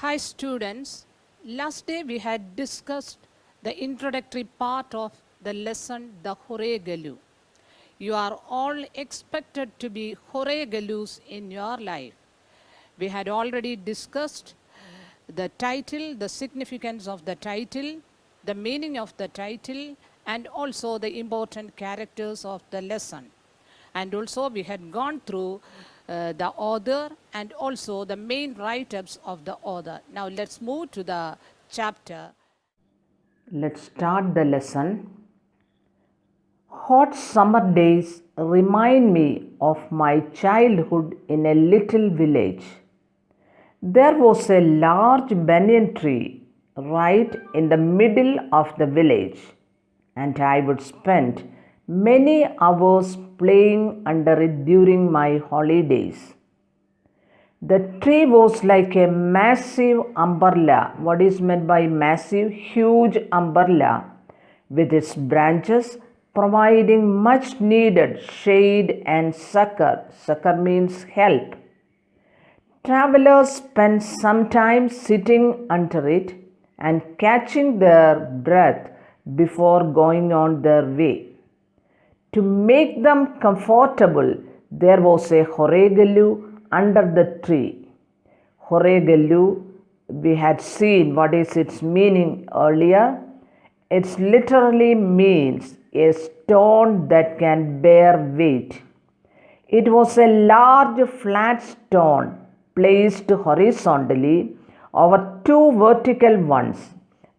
Hi students, last day we had discussed the introductory part of the lesson The Horegalu. You are all expected to be Horegalus in your life. We had already discussed the title, the significance of the title, the meaning of the title, and also the important characters of the lesson. And also we had gone through the author and also the main write-ups of the author. Now let's move to the chapter. Let's start the lesson. Hot summer days remind me of my childhood in a little village. There was a large banyan tree right in the middle of the village, and I would spend many hours playing under it during my holidays. The tree was like a massive umbrella. What is meant by massive? Huge umbrella with its branches providing much needed shade and succor. Succor means help. Travelers spent some time sitting under it and catching their breath before going on their way. To make them comfortable, there was a horegalu under the tree. Horegalu, we had seen what is its meaning earlier. It literally means a stone that can bear weight. It was a large flat stone placed horizontally over two vertical ones,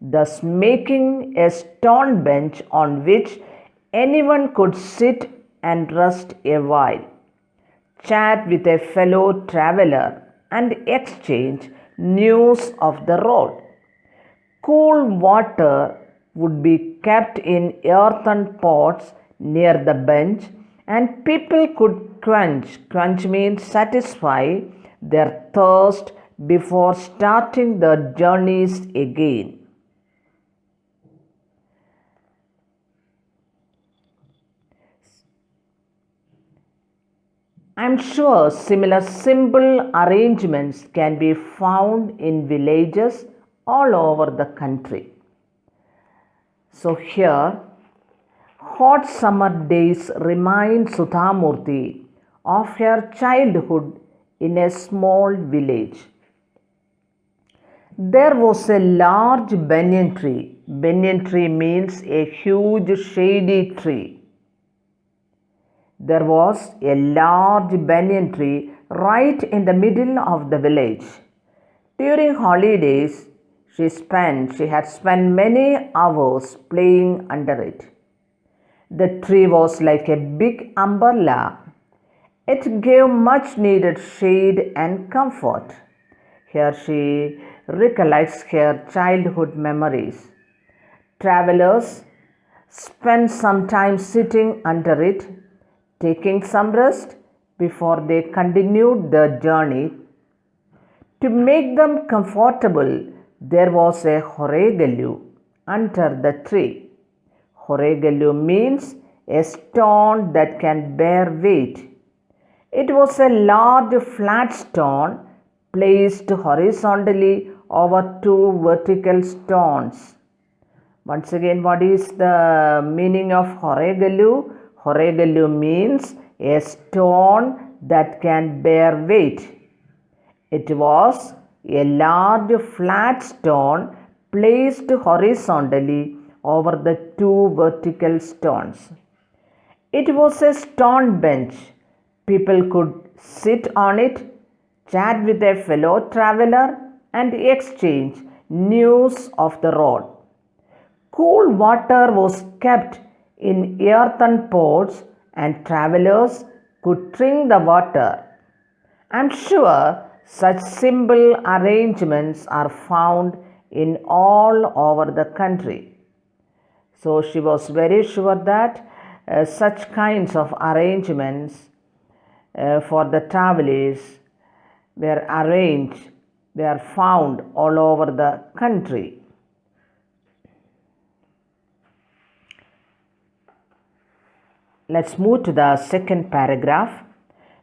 thus making a stone bench on which anyone could sit and rest a while, chat with a fellow traveler, and exchange news of the road. Cool water would be kept in earthen pots near the bench, and people could quench means satisfy their thirst before starting their journeys again. I'm sure similar simple arrangements can be found in villages all over the country. So here, hot summer days remind Sudhamurthy of her childhood in a small village. There was a large banyan tree. Banyan tree means a huge shady tree. There was a large banyan tree right in the middle of the village. During holidays, she had spent many hours playing under it. The tree was like a big umbrella. It gave much needed shade and comfort. Here she recollects her childhood memories. Travelers spent some time sitting under it, taking some rest before they continued their journey. To make them comfortable, there was a horegalu under the tree. Horegalu means a stone that can bear weight. It was a large flat stone placed horizontally over two vertical stones. Once again, what is the meaning of horegalu? Horegalu means a stone that can bear weight. It was a large flat stone placed horizontally over the two vertical stones. It was a stone bench. People could sit on it, chat with a fellow traveler, and exchange news of the road. Cool water was kept in earthen pots, and travelers could drink the water. I'm sure such simple arrangements are found in all over the country. So she was very sure that such kinds of arrangements for the travelers were found all over the country. Let's move to the second paragraph.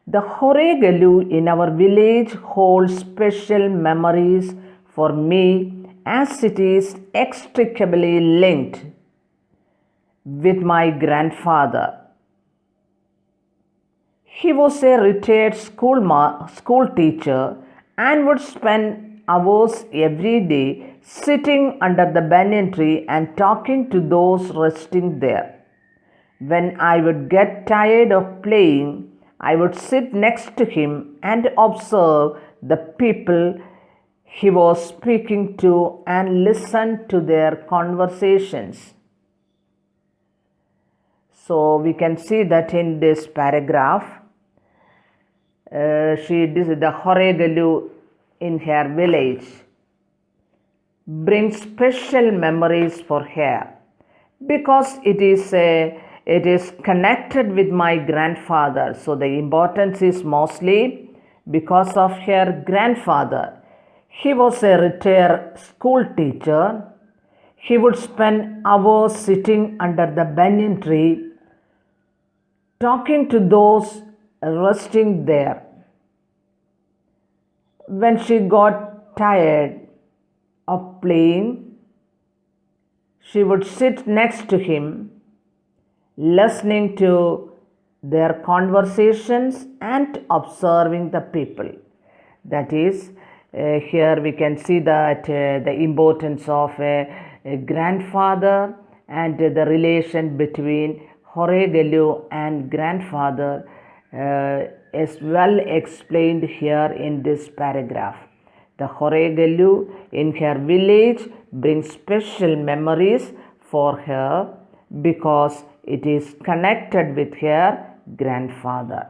The horegalu in our village holds special memories for me as it is inextricably linked with my grandfather. He was a retired school teacher and would spend hours every day sitting under the banyan tree and talking to those resting there. When I would get tired of playing, I would sit next to him and observe the people he was speaking to and listen to their conversations. So we can see that in this paragraph, the Horegalu in her village brings special memories for her because it is connected with my grandfather. So the importance is mostly because of her grandfather. He was a retired school teacher. He would spend hours sitting under the banyan tree talking to those resting there. When she got tired of playing, she would sit next to him, listening to their conversations and observing the people. That is, here we can see that the importance of a grandfather and the relation between Horegalu and grandfather is well explained here in this paragraph. The Horegalu in her village brings special memories for her because it is connected with her grandfather.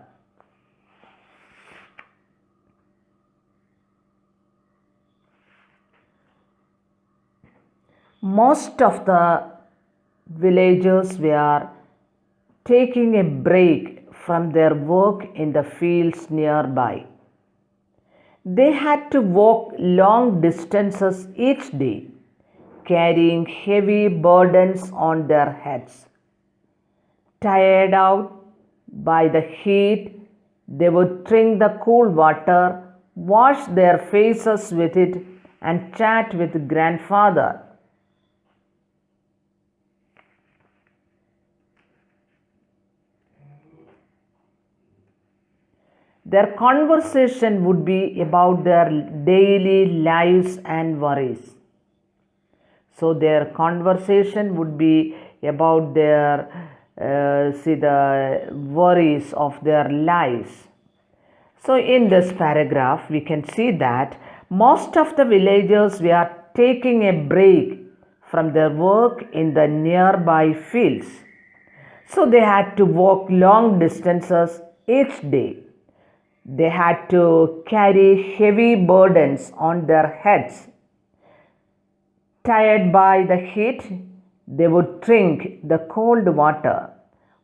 Most of the villagers were taking a break from their work in the fields nearby. They had to walk long distances each day, carrying heavy burdens on their heads. Tired out by the heat, they would drink the cool water, wash their faces with it, and chat with grandfather. Their conversation would be about their daily lives and worries. So their conversation would be about the worries of their lives. So in this paragraph, we can see that most of the villagers were taking a break from their work in the nearby fields. So they had to walk long distances each day. They had to carry heavy burdens on their heads. Tired by the heat, they would drink the cold water,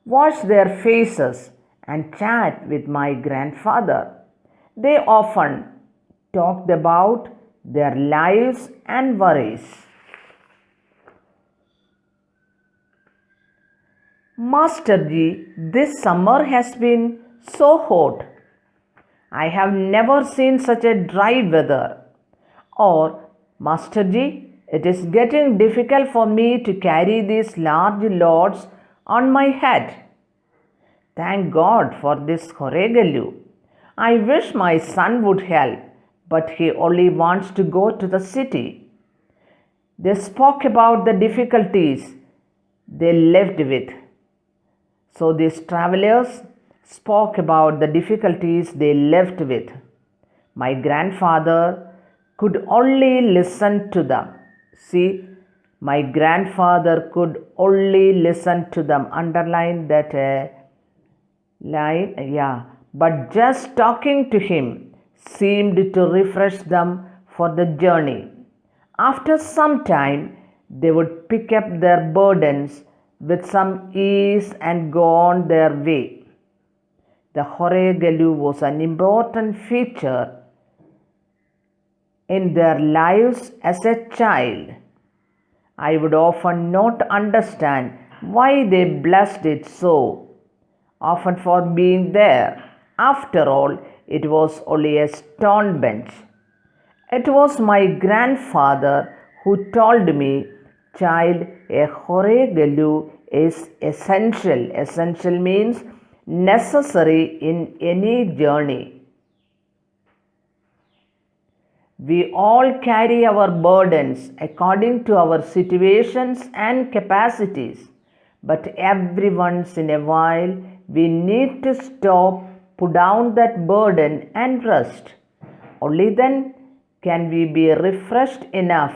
wash their faces, and chat with my grandfather. They often talked about their lives and worries. Master Ji, this summer has been so hot. I have never seen such a dry weather. Or, Master Ji, it is getting difficult for me to carry these large loads on my head. Thank God for this Horegalu. I wish my son would help, but he only wants to go to the city. They spoke about the difficulties they lived with. So these travelers spoke about the difficulties they lived with. My grandfather could only listen to them. See, my grandfather could only listen to them. Underline that line, But just talking to him seemed to refresh them for the journey. After some time, they would pick up their burdens with some ease and go on their way. The Horegalu was an important feature in their lives as a child. I would often not understand why they blessed it so often for being there. After all, it was only a stone bench. It was my grandfather who told me, child, a horegelu is essential. Essential means necessary in any journey. We all carry our burdens according to our situations and capacities, but every once in a while we need to stop, put down that burden and rest. Only then can we be refreshed enough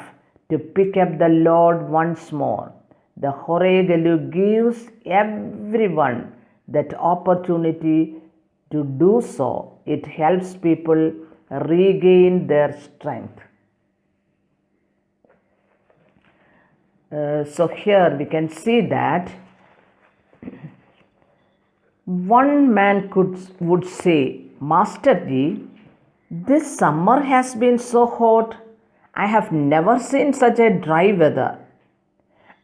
to pick up the Lord once more. The Horegelu gives everyone that opportunity to do so. It helps people regain their strength. So here we can see that one man would say, Master Ji, this summer has been so hot. I have never seen such a dry weather.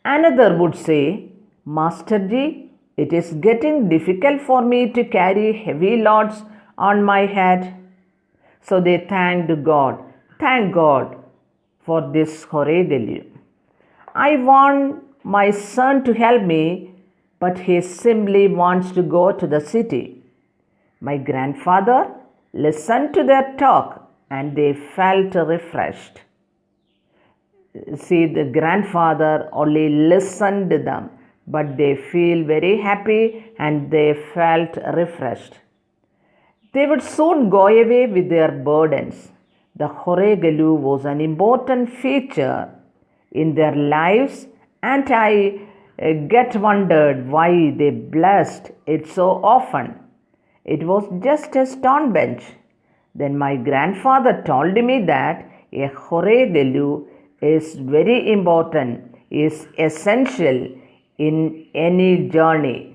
Another would say, Master Ji, it is getting difficult for me to carry heavy loads on my head. So they thanked God. Thank God for this Horegelu. I want my son to help me, but he simply wants to go to the city. My grandfather listened to their talk and they felt refreshed. See, the grandfather only listened to them, but they feel very happy and they felt refreshed. They would soon go away with their burdens. The Horegelu was an important feature in their lives, and I get wondered why they blessed it so often. It was just a stone bench. Then my grandfather told me that a Horegelu is very important, is essential in any journey.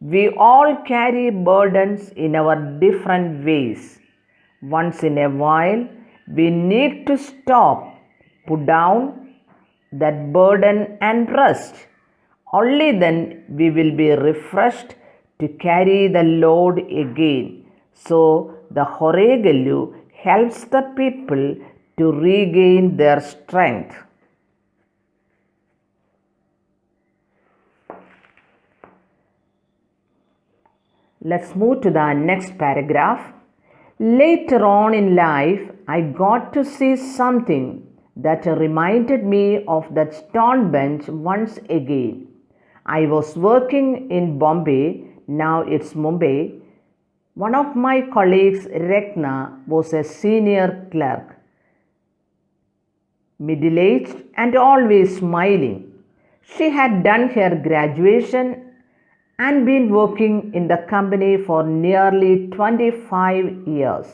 We all carry burdens in our different ways. Once in a while, we need to stop, put down that burden and rest. Only then we will be refreshed to carry the load again. So the Horegelu helps the people to regain their strength. Let's move to the next paragraph. Later on in life, I got to see something that reminded me of that stone bench once again. I was working in Bombay, now it's Mumbai. One of my colleagues, Rekna, was a senior clerk, middle-aged and always smiling. She had done her graduation and been working in the company for nearly 25 years.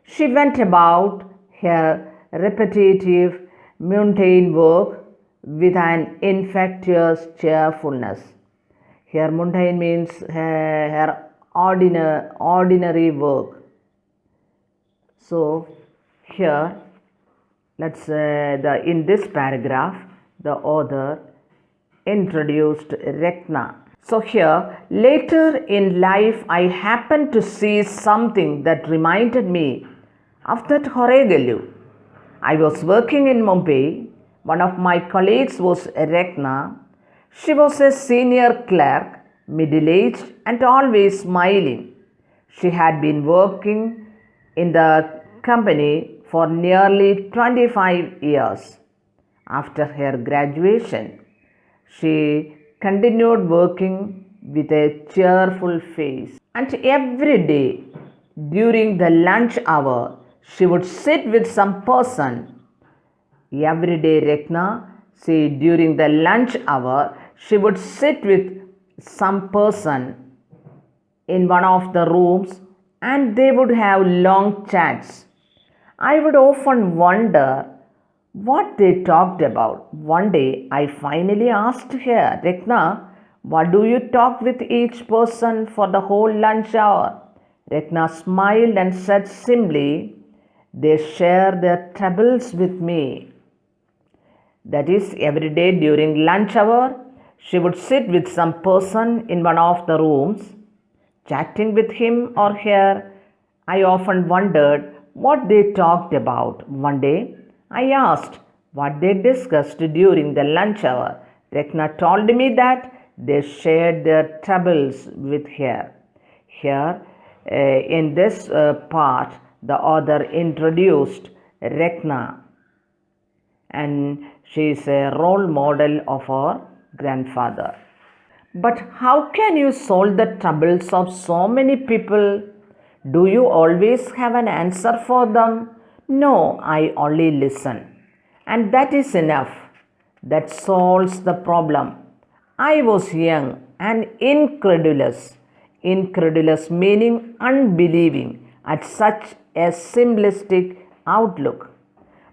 She went about her repetitive, mundane work with an infectious cheerfulness. Her mundane means her ordinary work. So here, in this paragraph, the author introduced Rekna. So here, later in life, I happened to see something that reminded me of that Horegelu. I was working in Mumbai. One of my colleagues was Rekna. She was a senior clerk, middle-aged and always smiling. She had been working in the company for nearly 25 years. After her graduation, she continued working with a cheerful face. And every day during the lunch hour, she would sit with some person. Every day, Rekna, see, during the lunch hour, she would sit with some person in one of the rooms and they would have long chats. I would often wonder what they talked about. One day I finally asked her, Rekna, what do you talk with each person for the whole lunch hour? Rekna smiled and said simply, they share their troubles with me. That is, every day during lunch hour, she would sit with some person in one of the rooms, chatting with him or her. I often wondered what they talked about. One day, I asked what they discussed during the lunch hour. Rekna told me that they shared their troubles with her. Here, in this part, the author introduced Rekna, and she is a role model of her grandfather. But how can you solve the troubles of so many people? Do you always have an answer for them? No, I only listen. And that is enough. That solves the problem. I was young and incredulous. Incredulous meaning unbelieving at such a simplistic outlook.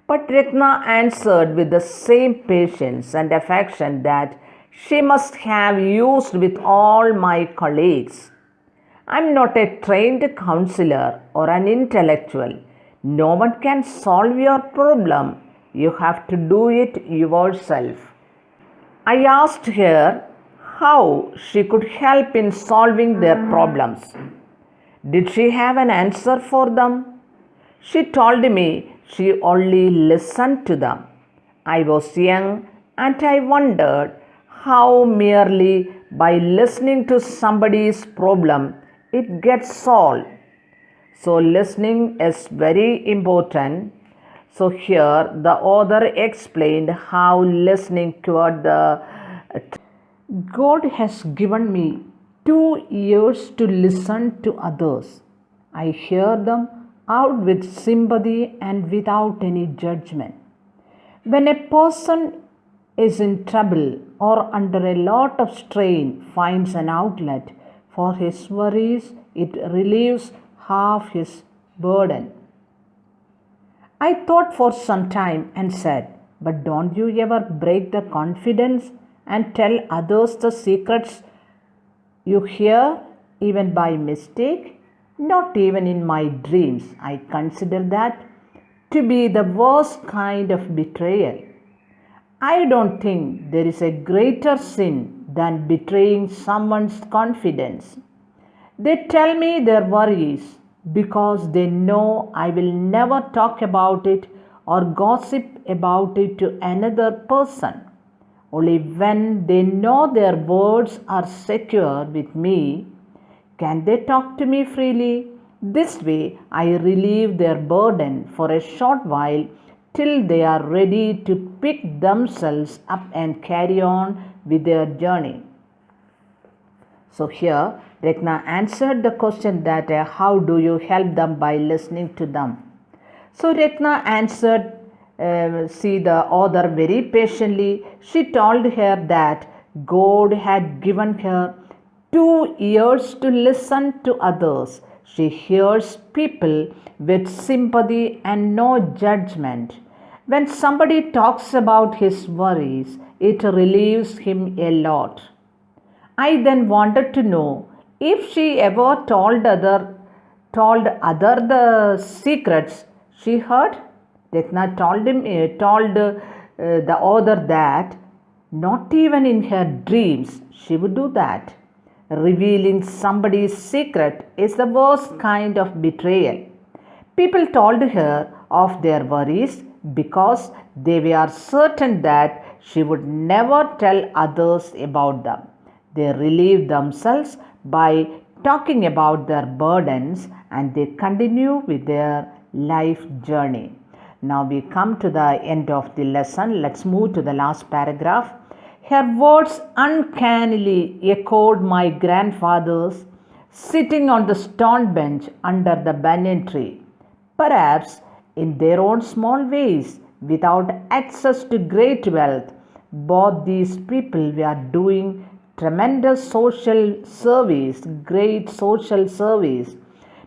But Rekna answered with the same patience and affection that she must have used with all my colleagues. I'm not a trained counselor or an intellectual. No one can solve your problem. You have to do it yourself. I asked her how she could help in solving their problems. Did she have an answer for them? She told me she only listened to them. I was young and I wondered how merely by listening to somebody's problem it gets solved. So, listening is very important. So, here the author explained how listening cured the. God has given me 2 years to listen to others. I hear them out with sympathy and without any judgment. When a person is in trouble or under a lot of strain finds an outlet for his worries, it relieves half his burden. I thought for some time and said, but don't you ever break the confidence and tell others the secrets you hear even by mistake? Not even in my dreams. I consider that to be the worst kind of betrayal. I don't think there is a greater sin than betraying someone's confidence. They tell me their worries because they know I will never talk about it or gossip about it to another person. Only when they know their words are secure with me can they talk to me freely. This way I relieve their burden for a short while till they are ready to pick themselves up and carry on with their journey. So here Rekna answered the question that how do you help them by listening to them. So Rekna answered see the author very patiently. She told her that God had given her 2 years to listen to others. She hears people with sympathy and no judgment. When somebody talks about his worries, it relieves him a lot. I then wanted to know if she ever told other the secrets she heard. Rekna told the author that not even in her dreams she would do that. Revealing somebody's secret is the worst kind of betrayal. People told her of their worries because they were certain that she would never tell others about them. They relieve themselves by talking about their burdens and they continue with their life journey. Now we come to the end of the lesson. Let's move to the last paragraph. Her words uncannily echoed my grandfather's sitting on the stone bench under the banyan tree. Perhaps in their own small ways, without access to great wealth, both these people were doing tremendous social service, great social service.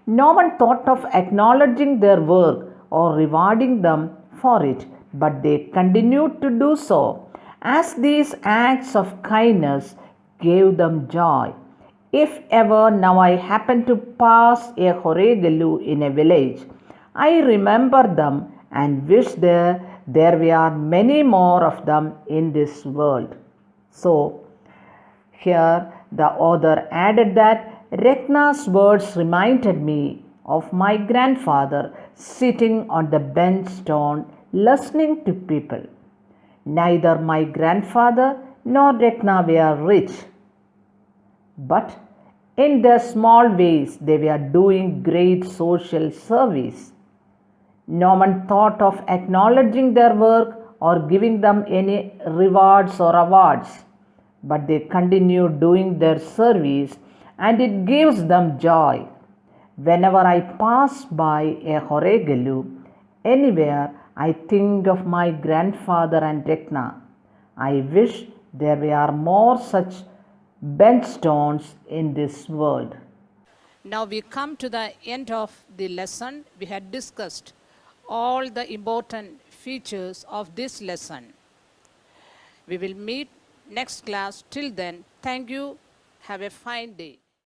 No one thought of acknowledging their work or rewarding them for it, but they continued to do so, as these acts of kindness gave them joy. If ever now I happen to pass a Horegalu in a village, I remember them and wish there were many more of them in this world. So, here the author added that Rekna's words reminded me of my grandfather sitting on the bench stone listening to people. Neither my grandfather nor Rekna were rich, but in their small ways they were doing great social service. No one thought of acknowledging their work or giving them any rewards or awards, but they continue doing their service and it gives them joy. Whenever I pass by a Horegalu anywhere, I think of my grandfather and Rekna. I wish there were more such bench stones in this world. Now we come to the end of the lesson. We had discussed all the important features of this lesson. We will meet next class. Till then, thank you. Have a fine day.